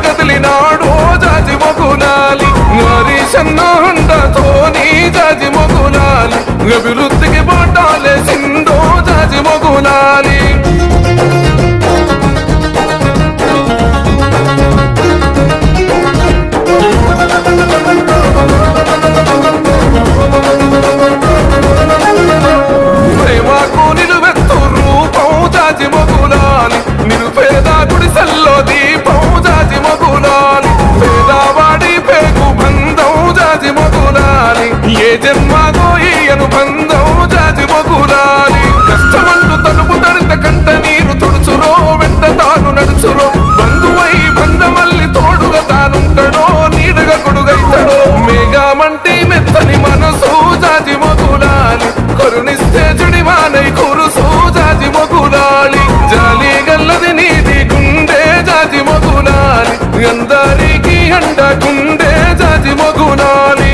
కదిలినాడో జాజి మొగులాలి హరీశన్న అండతోని జాజి మొగులాలి అభివృద్ధికి బాటాలేసిందో జాజి మొగులాలి ప్రేమకు నిలువెత్తు రూపం జాజి మొగులాలి నిరుపేద గుడిసెల్లో దీపం జాజి మొగులాలి పేదవాడి పేగు బంధం జాజి మొగులాలి ఏ జన్మగో ఈ అనుబంధం జాజి మొగులాలి కష్టమంటూ తలుపు తడిత కంట నీరు తుడుచురో వెంట తాను నడుచురో బంధువై బంధమల్లి తోడుగా తానుంటడో నీడగా కొడుగైతడో మేఘమంటి మెత్తని మనసు జాజి మొగులాలి కరుణిస్తే చుడివానై కురుసు జాజి మొగులాలి జాలి గల్లది నీది గుండె జాజి మొగులాలి అందరికీ అండ గుండె జాజి మొగులాలి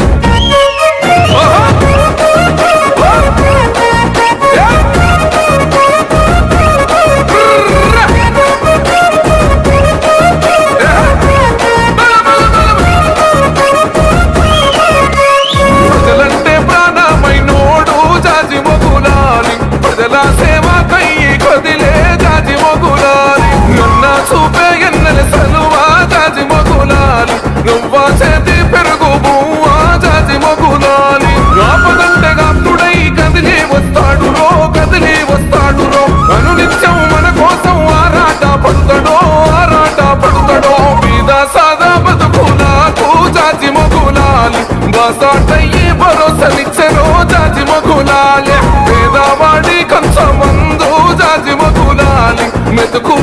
ప్రజలంటే ప్రాణమైనోడు జాజి మొగులాలి ప్రజల సేవ కయ్యి కొదిలే జాజి మొగులాలి నన్న చూపే ఎన్నెల సలువా జాజి మొగులాలి నువ్వా చేతి పెరుగు బువ్వా జాజి మొగులాలి ఆపదంటే గాప్తుడై కదిలి వస్తాడు రో అనునిత్యం మన కోసం ఆరాట పడుతాడో బీద సాదా బతుకులకు జాజి మొగులాలి బాసాటయ్యి భరోసనిచ్చరో జాజి మొగులాలి పేదవాడి కంచమందు జాజి మొగులాలి మెతుకు